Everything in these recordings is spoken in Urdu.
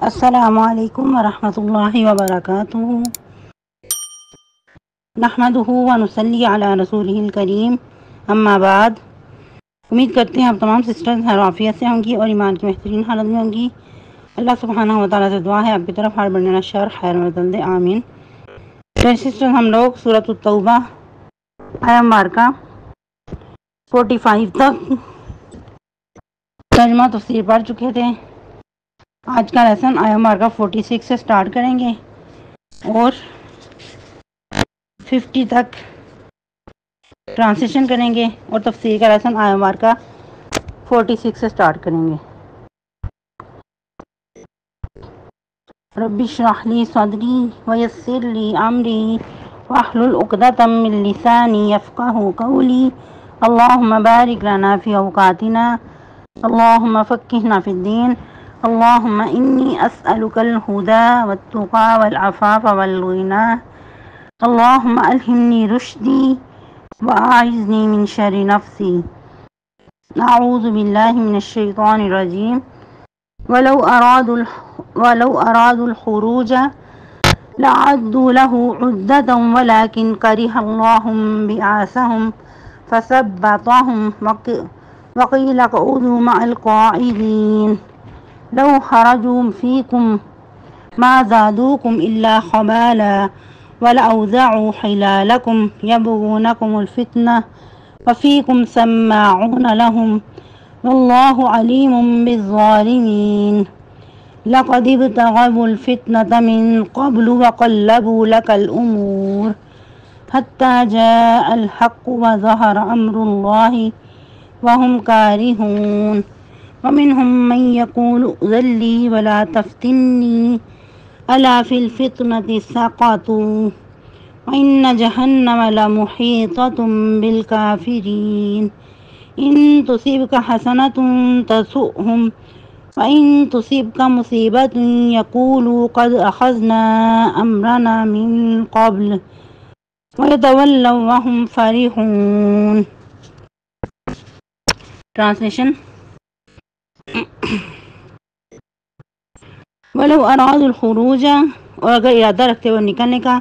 السلام علیکم ورحمۃ اللہ وبرکاتہ۔ نحمدہ ونصلی علی رسولہ الکریم، اما بعد۔ امید کرتے ہیں آپ تمام سسٹرز خیر و عافیت سے ہوں گی اور ایمان کی بہترین حالت میں ہوں گی۔ اللہ سبحانہ و تعالیٰ سے دعا ہے آپ کی طرف ہر بڑھنے شر خیر مردل دے، آمین۔ سسٹرز، ہم لوگ سورۃ التوبہ آیہ مبارکہ 45 تک ترجمہ تفسیر پڑھ چکے تھے۔ آج کا لیسن آیہ مبارکہ 46 سے سٹارٹ کریں گے اور 50 تک ٹرانسلیشن کریں گے اور تفسیر کا لیسن آیہ مبارکہ 46 سے سٹارٹ کریں گے۔ رب اشرح لی صدری ویسر لی امری واحلل عقدۃ من لسانی یفقہوا قولی اللہم بارک لنا فی اوقاتنا اللہم فقہنا فی الدین اللہم انی اسألک الہدی والتقی والعفاف والغنی اللہم الہمنی رشدی واعذنی من شر نفسی اعوذ باللہ من الشیطان الرجیم ولو ارادوا الخروج لعدوا له عدة ولكن كره الله بعاثهم فثبطهم وقيل اقعدوا مع القاعدين لو خرجوا فيكم ما زادوكم إلا خبالا ولأوضعوا خلالكم يبغونكم الفتنة وفيكم سماعون لهم والله عليم بالظالمين لقد ابتغوا الفتنة من قبل وقلبوا لك الأمور حتى جاء الحق وظهر أمر الله وهم كارهون ومنهم من يقول ائذن لي ولا تفتني ألا في الفتنة سقطوا وإن جهنم لمحيطة بالكافرين إن تصبك حسنة تسؤهم وإن تصبك مصيبة يقولوا قد أخذنا أمرنا من قبل ويتولوا وهم فرحون۔ ٹرانسلیشن۔ ولو ارادوا الخروج، اور اگر ارادہ رکھتے ہوئے نکلنے کا،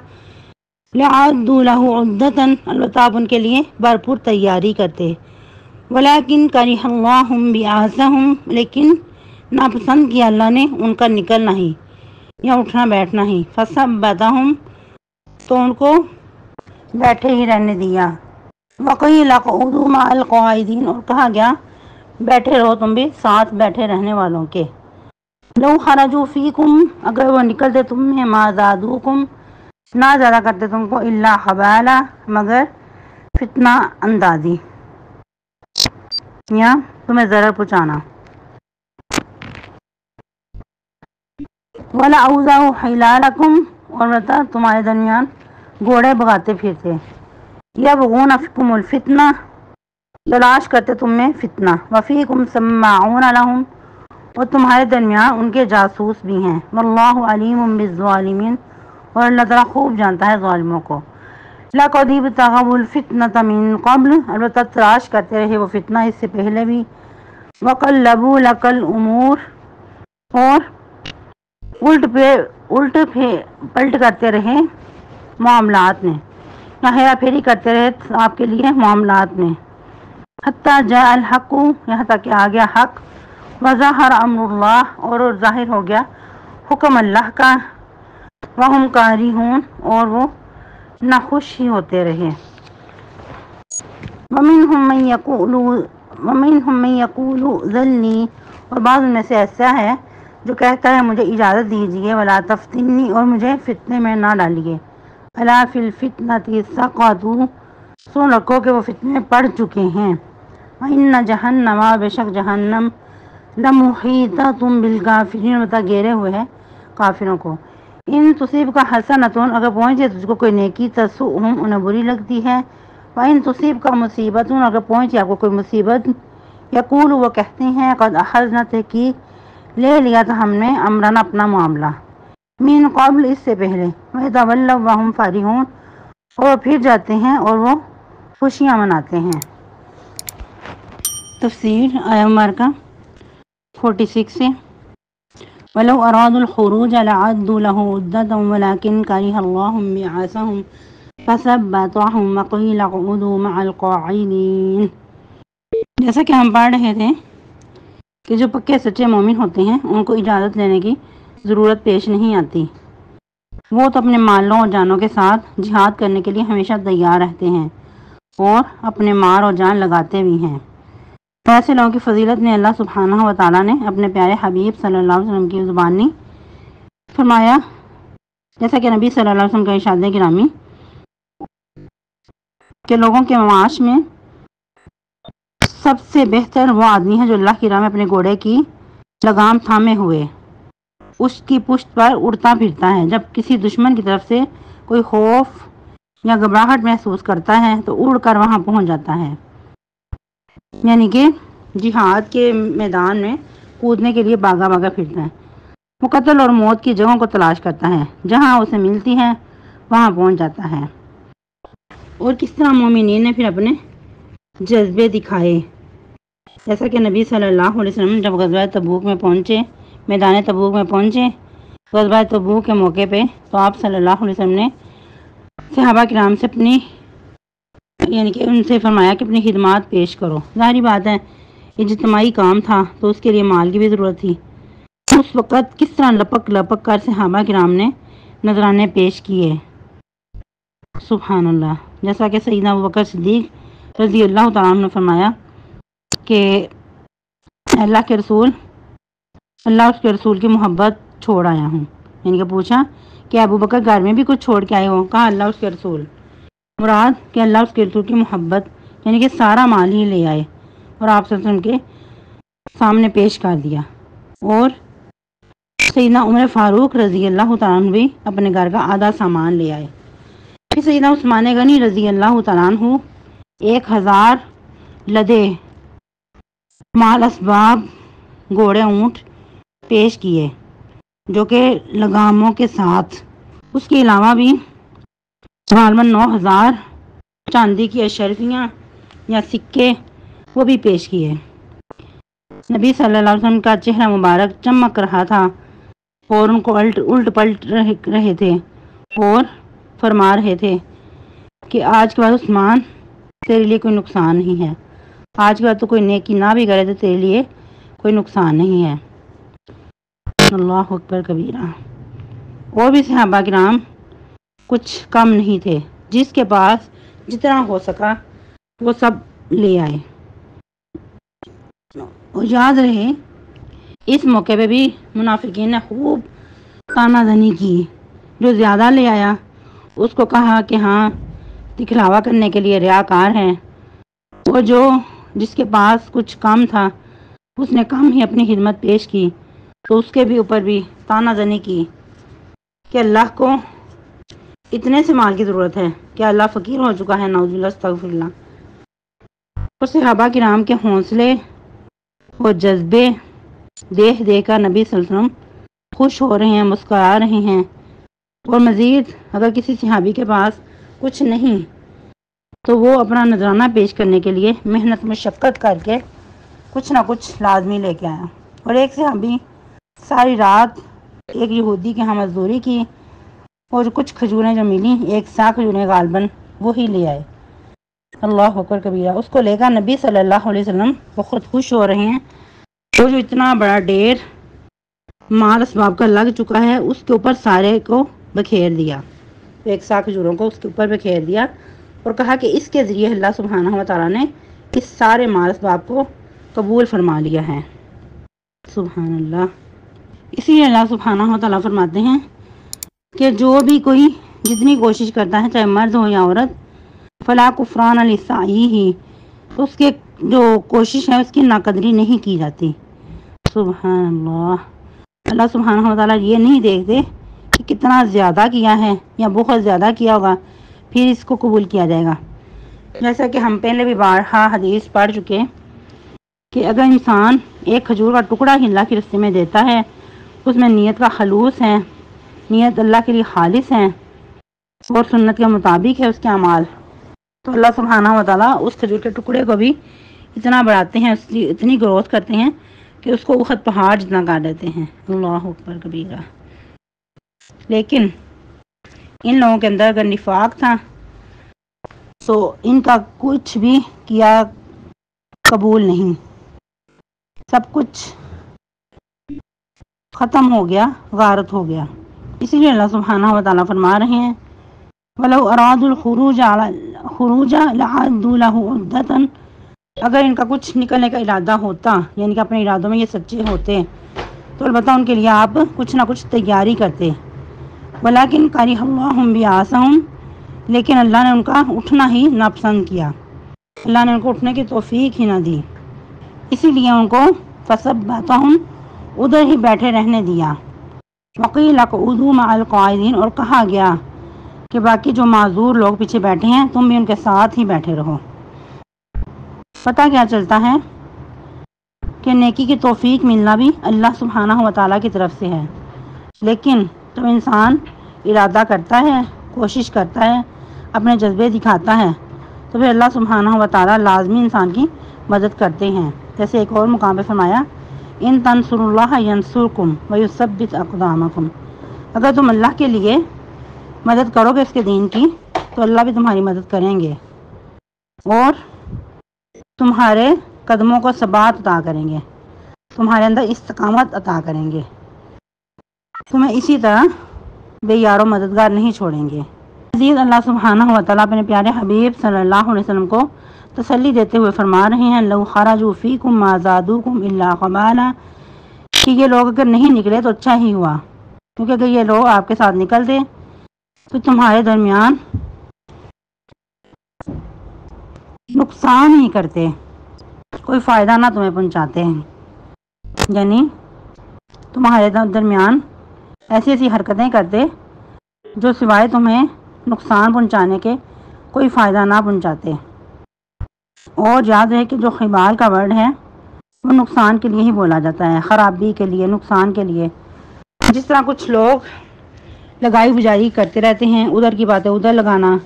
لعدوا له عدة، البتہ آپ ان کے لیے بھرپور تیاری کرتے، ولكن كره الله بعاثهم، لیکن ناپسند کیا اللہ نے ان کا نکلنا ہی یا اٹھنا بیٹھنا ہی، فثبتهم، تو ان کو بیٹھے ہی رہنے دیا، وقیل اقعدوا مع القاعدین، اور کہا گیا بیٹھے رہو تم بھی ساتھ بیٹھے رہنے والوں کے، لو خرجوا فیکم، اگر وہ نکلتے تم میں، ما زادوکم، نہ زیادہ کرتے تم کو، الا خبالا، مگر فتنہ اندازی یا تمہیں ضرر پہنچانا، وَلَأَوْضَعُوا خِلَالَكُمْ، اور بتا تمہارے درمیان گھوڑے بھگاتے پھرتے، یبغون فیکم الفتنہ، تلاش کرتے تم میں فتنہ، وفیکم سماعون لہم، اور تمہارے درمیان ان کے جاسوس بھی ہیں، واللہ علیم بالظالمین، اور اللہ تعالیٰ خوب جانتا ہے ظالموں کو، لَقَدِ ابْتَغَوُا الْفِتْنَةَ مِن قَبْلُ، البتہ تلاش کرتے رہے وہ فتنہ اس سے پہلے بھی، وَقَلَّبُوا لَكَ الْأُمُورَ، اور الٹ پلٹ کرتے رہے معاملات میں، یا ہیرا پھیری کرتے رہے آپ کے لیے معاملات میں، حتیٰ جاء الحق، یہاں تک کہ آ گیا حق، وظہر امر اللہ، اور ظاہر ہو گیا حکم اللہ کا، وہم کارہون، اور وہ ناخوش ہی ہوتے رہے، ومنہم من یقول ائذن لی، اور بعض ان میں سے ایسا ہے جو کہتا ہے مجھے اجازت دیجیے، ولا تفتنی، اور مجھے فتنے میں نہ ڈالیے، الا فی الفتنۃ سقطوا، سن رکھو کہ وہ فتنے پڑ چکے ہیں، وان جہنم، بے شک جہنم، لمحیطۃ بالکافرین، بتا گھیرے ہوئے ہے کافروں کو، ان تصیب کا حسنۃ، اگر پہنچے تجھ کو کوئی نیکی، تسؤہم، انہیں بری لگتی ہے، وان تصیب کا مصیبت، اگر پہنچے آپ کو کوئی مصیبت، یقول، وہ کہتے ہیں، قد اخذنا، تحقیق لے لیا تھا ہم نے، امرنا، اپنا معاملہ، من قبل، اس سے پہلے، ویتولوا وہم فرحون، اور پھر جاتے ہیں اور وہ خوشیاں مناتے ہیں۔ تفسیر آیہ مبارکہ 46 سے، ولو ارادوا الخروج لعدوا له عدة ولكن كره الله بعاثهم فثبطهم وقيل اقعدوا مع القاعدين۔ جیسا کہ ہم پڑھ رہے تھے کہ جو پکے سچے مومن ہوتے ہیں ان کو اجازت لینے کی ضرورت پیش نہیں آتی، وہ تو اپنے مالوں اور جانوں کے ساتھ جہاد کرنے کے لیے ہمیشہ تیار رہتے ہیں اور اپنے مال اور جان لگاتے بھی ہیں۔ ایسے لوگوں کی فضیلت میں اللہ سبحانہ و تعالیٰ نے اپنے پیارے حبیب صلی اللہ علیہ وسلم کی زبانی فرمایا، جیسا کہ نبی صلی اللہ علیہ وسلم کا ارشاد گرامی کہ لوگوں کے معاش میں سب سے بہتر وہ آدمی ہے جو اللہ کی راہ میں اپنے گھوڑے کی لگام تھامے ہوئے اس کی پشت پر اڑتا پھرتا ہے، جب کسی دشمن کی طرف سے کوئی خوف یا گھبراہٹ محسوس کرتا ہے تو اڑ کر وہاں پہنچ جاتا ہے، یعنی کہ جہاد کے میدان میں کودنے کے لیے بھاگا بھاگا پھرتا ہے، وہ قتل اور موت کی جگہوں کو تلاش کرتا ہے، جہاں اسے ملتی ہے وہاں پہنچ جاتا ہے۔ اور کس طرح مومنین نے پھر اپنے جذبے دکھائے، جیسا کہ نبی صلی اللہ علیہ وسلم جب غزوہ تبوک میں پہنچے، میدان تبوک میں پہنچے، غزوہ تبوک کے موقع پہ تو آپ صلی اللہ علیہ وسلم نے صحابہ کرام سے یعنی کہ ان سے فرمایا کہ اپنی خدمات پیش کرو۔ ظاہری بات ہے اجتماعی کام تھا تو اس کے لیے مال کی بھی ضرورت تھی۔ اس وقت کس طرح لپک لپک کر صحابہ کرام نے نذرانے پیش کیے، سبحان اللہ۔ جیسا کہ سیدنا ابوبکر صدیق رضی اللہ تعالیٰ عنہ نے فرمایا کہ اللہ اس کے رسول کی محبت چھوڑ آیا ہوں، یعنی کہ پوچھا کہ ابوبکر گھر میں بھی کچھ چھوڑ کے آئے ہو؟ کہا اللہ اس کے رسول، مراد کہ اللہ اس کے رسول کی محبت یعنی کہ سارا مال ہی لے آئے اور آپ صلی اللہ علیہ وسلم کے سامنے پیش کر دیا۔ اور سیدنا عمر فاروق رضی اللہ تعالیٰ عنہ بھی اپنے گھر کا آدھا سامان لے آئے۔ پھر سیدنا عثمان غنی رضی اللہ تعالیٰ عنہ 1000 لدے مال اسباب گھوڑے اونٹ پیش کیے جو کہ لگاموں کے ساتھ، اس کے علاوہ بھی غالباً 9000 چاندی کی اشرفیاں یا سکے وہ بھی پیش کیے۔ نبی صلی اللہ علیہ وسلم کا چہرہ مبارک چمک رہا تھا اور ان کو الٹ پلٹ رہے تھے اور فرما رہے تھے کہ آج کے بعد عثمان تیرے لیے کوئی نقصان نہیں ہے، آج کے بعد تو کوئی نیکی نہ بھی کرے تو تیرے لیے کوئی نقصان نہیں ہے۔ اللہ اکبر کبیرہ۔ اور بھی صحابہ کرام کچھ کم نہیں تھے، جس کے پاس جتنا ہو سکا وہ سب لے آئے۔ اور یاد رہے اس موقع پہ بھی منافقین نے خوب تانا زنی کی، جو زیادہ لے آیا اس کو کہا کہ ہاں دکھلاوا کرنے کے لیے ریاکار ہیں، اور جس کے پاس کچھ کم تھا اس نے کم ہی اپنی خدمت پیش کی تو اس کے بھی اوپر بھی تانا زنی کی کہ اللہ کو اتنے سے مال کی ضرورت ہے کہ اللہ فقیر ہو چکا ہے، نعوذ باللہ استغفر اللہ۔ اور صحابہ کرام کے حوصلے اور جذبے دیکھ کر نبی صلی اللہ علیہ وسلم خوش ہو رہے ہیں، مسکرا رہے ہیں، اور مزید اگر کسی صحابی کے پاس کچھ نہیں تو وہ اپنا نذرانہ پیش کرنے کے لیے محنت مشقت کر کے کچھ نہ کچھ لازمی لے کے آیا۔ اور ایک صحابی ساری رات ایک یہودی کے ہاں مزدوری کی اور کچھ کھجوریں جو ملی 100 کھجوریں غالباً وہی لے آئے۔ اللہ اکبر کبیرہ۔ اس کو لے کر نبی صلی اللہ علیہ وسلم بہت خوش ہو رہے ہیں، وہ جو اتنا بڑا ڈھیر مال اسباب کا لگ چکا ہے اس کے اوپر سارے کو بکھیر دیا، 100 کھجوروں کو اس کے اوپر بکھیر دیا اور کہا کہ اس کے ذریعے اللہ سبحانہ و تعالیٰ نے اس سارے مال اسباب کو قبول فرما لیا ہے، سبحان اللہ۔ اسی لیے اللہ سبحانہ و تعالیٰ فرماتے ہیں کہ جو بھی کوئی جتنی کوشش کرتا ہے چاہے مرد ہو یا عورت، فلا کفران لسعیہ، تو اس کے جو کوشش ہے اس کی ناقدری نہیں کی جاتی، سبحان اللہ۔ اللہ سبحانہ و تعالیٰ یہ نہیں دیکھتے کہ کتنا زیادہ کیا ہے یا بہت زیادہ کیا ہوگا پھر اس کو قبول کیا جائے گا۔ جیسا کہ ہم پہلے بھی بارہا حدیث پڑھ چکے کہ اگر انسان ایک کھجور کا ٹکڑا ہی اللہ کے راستے میں دیتا ہے، اس میں نیت کا خلوص ہے، نیت اللہ کے لیے خالص ہے اور سنت کے مطابق ہے اس کے اعمال، تو اللہ سبحانہ و تعالیٰ اس کھجور کے ٹکڑے کو بھی اتنا بڑھاتے ہیں، اس کی اتنی گروتھ کرتے ہیں کہ اس کو احد پہاڑ جتنا کاٹ دیتے ہیں۔ اللہ اکبر کبیرہ۔ لیکن ان لوگوں کے اندر اگر نفاق تھا تو ان کا کچھ بھی کیا قبول نہیں، سب کچھ ختم ہو گیا، غارت ہو گیا۔ اسی لیے اللہ سبحانہ و تعالیٰ فرما رہے ہیں وَلَوْ أَرَادُوا الْخُرُوجَ لَأَعَدُّوا لَهُ عُدَّةً، اگر ان کا کچھ نکلنے کا ارادہ ہوتا، یعنی کہ اپنے ارادوں میں یہ سچے ہوتے تو البتہ ان کے لیے آپ کچھ نہ کچھ تیاری کرتے۔ وَلَكِنْ كَرِهَ اللَّهُ بِعَاثَهُمْ، لیکن اللہ نے ان کا اٹھنا ہی ناپسند کیا، اللہ نے ان کو اٹھنے کی توفیق ہی نہ دی، اسی لیے ان کو فَثَبَّتَهُمْ، ادھر ہی بیٹھے رہنے دیا۔ وَقِيلَ اقْعُدُوا مَعَ الْقَاعِدِينَ، اور کہا گیا کہ باقی جو معذور لوگ پیچھے بیٹھے ہیں تم بھی ان کے ساتھ ہی بیٹھے رہو۔ پتہ کیا چلتا ہے کہ نیکی کی توفیق ملنا بھی اللہ سبحانہ و تعالیٰ کی طرف سے ہے، لیکن جب انسان ارادہ کرتا ہے، کوشش کرتا ہے، اپنے جذبے دکھاتا ہے تو پھر اللہ سبحانہ و تعالیٰ لازمی انسان کی مدد کرتے ہیں۔ جیسے ایک اور مقام پہ فرمایا ان تنصروا اللہ ینصرکم ویثبت اقدامکم، اگر تم اللہ کے لیے مدد کرو گے اس کے دین کی تو اللہ بھی تمہاری مدد کریں گے اور تمہارے قدموں کو ثبات عطا کریں گے، تمہارے اندر استقامت عطا کریں گے، تمہیں اسی طرح بے یار و مددگار نہیں چھوڑیں گے۔ مزید اللہ سبحانہ و تعالیٰ اپنے پیارے حبیب صلی اللہ علیہ وسلم کو تسلی دیتے ہوئے فرما رہے ہیں لو خرجوا فیکم ما زادوکم الا خبالا، کہ یہ لوگ اگر نہیں نکلے تو اچھا ہی ہوا، کیونکہ اگر یہ لوگ آپ کے ساتھ نکلتے تو تمہارے درمیان نقصان ہی کرتے، کوئی فائدہ نہ تمہیں پہنچاتے ہیں، یعنی تمہارے درمیان ایسی ایسی حرکتیں کرتے جو سوائے تمہیں نقصان پہنچانے کے کوئی فائدہ نہ پہنچاتے۔ اور یاد رہے کہ جو خبال کا ورڈ ہے وہ نقصان کے لیے ہی بولا جاتا ہے، خرابی کے لیے، نقصان کے لیے۔ جس طرح کچھ لوگ لگائی بجائی کرتے رہتے ہیں، ادھر کی باتیں ادھر لگانا،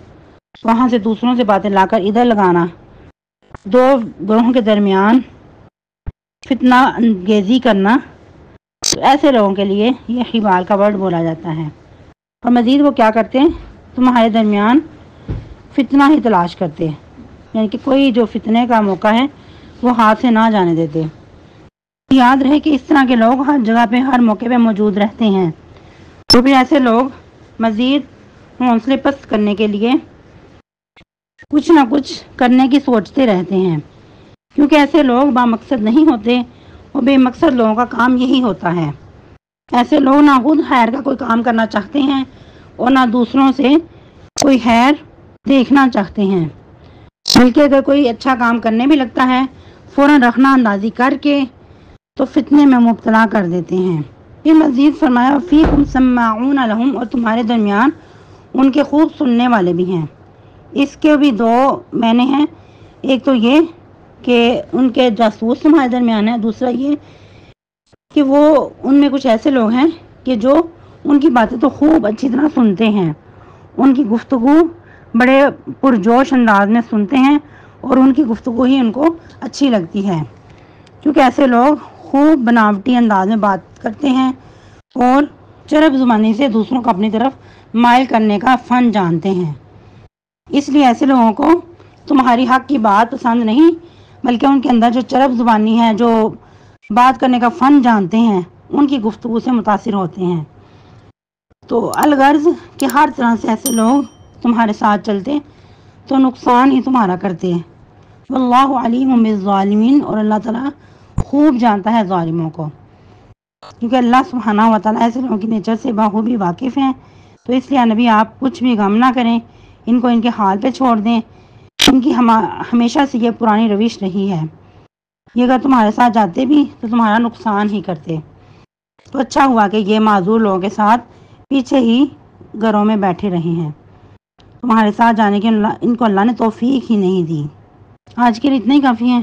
وہاں سے دوسروں سے باتیں لا کر ادھر لگانا، دو گروہوں کے درمیان فتنہ انگیزی کرنا، تو ایسے لوگوں کے لیے یہ خبال کا ورڈ بولا جاتا ہے۔ اور مزید وہ کیا کرتے ہیں، تمہارے درمیان فتنہ ہی تلاش کرتے، یعنی کہ کوئی جو فتنے کا موقع ہے وہ ہاتھ سے نہ جانے دیتے۔ یاد رہے کہ اس طرح کے لوگ ہر جگہ پہ، ہر موقع پہ موجود رہتے ہیں، تو پھر ایسے لوگ مزید حوصلے پست کرنے کے لیے کچھ نہ کچھ کرنے کی سوچتے رہتے ہیں، کیونکہ ایسے لوگ بامقصد نہیں ہوتے، اور بے مقصد لوگوں کا کام یہی ہوتا ہے۔ ایسے لوگ نہ خود خیر کا کوئی کام کرنا چاہتے ہیں اور نہ دوسروں سے کوئی خیر دیکھنا چاہتے ہیں، بلکہ اگر کوئی اچھا کام کرنے بھی لگتا ہے فوراً رخنہ اندازی کر کے تو فتنے میں مبتلا کر دیتے ہیں۔ یہ مزید فرمایا فیکم سماعون لہم، اور تمہارے درمیان ان کے خوب سننے والے بھی ہیں۔ اس کے بھی دو معنی ہیں، ایک تو یہ کہ ان کے جاسوس تمہارے درمیان ہے، دوسرا یہ کہ وہ ان میں کچھ ایسے لوگ ہیں کہ جو ان کی باتیں تو خوب اچھی طرح سنتے ہیں، ان کی گفتگو بڑے پرجوش انداز میں سنتے ہیں اور ان کی گفتگو ہی ان کو اچھی لگتی ہے، کیونکہ ایسے لوگ خوب بناوٹی انداز میں بات کرتے ہیں اور چرب زبانی سے دوسروں کو اپنی طرف مائل کرنے کا فن جانتے ہیں۔ اس لیے ایسے لوگوں کو تمہاری حق کی بات پسند نہیں، بلکہ ان کے اندر جو چرب زبانی ہے، جو بات کرنے کا فن جانتے ہیں، ان کی گفتگو سے متاثر ہوتے ہیں۔ تو الغرض کہ ہر طرح سے ایسے لوگ تمہارے ساتھ چلتے تو نقصان ہی تمہارا کرتے۔ واللہ علیم بالظالمین، اور اللہ تعالیٰ خوب جانتا ہے ظالموں کو، کیونکہ اللہ سبحانہ و تعالیٰ ایسے لوگوں کی نیچر سے بخوبی واقف ہیں۔ تو اس لیے نبی آپ کچھ بھی غم نہ کریں، ان کو ان کے حال پہ چھوڑ دیں، ان کی ہمیشہ سے یہ پرانی روش رہی ہے، یہ اگر تمہارے ساتھ جاتے بھی تو تمہارا نقصان ہی کرتے۔ تو اچھا ہوا کہ یہ معذور لوگوں کے ساتھ پیچھے ہی گھروں میں بیٹھے رہے ہیں، تمہارے ساتھ جانے کی ان کو اللہ نے توفیق ہی نہیں دی۔ آج کے لیے اتنا ہی کافی ہے۔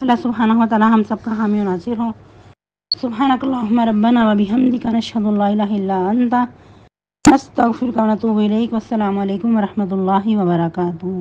اللہ سبحانہ و تعالیٰ ہم سب کا حامی و ناصر ہو۔ سبحانک اللہم ربنا و بحمدک نشہد ان لا الہ الا انت نستغفرک و نتوب الیک۔ والسلام علیکم و رحمۃ اللہ وبرکاتہ۔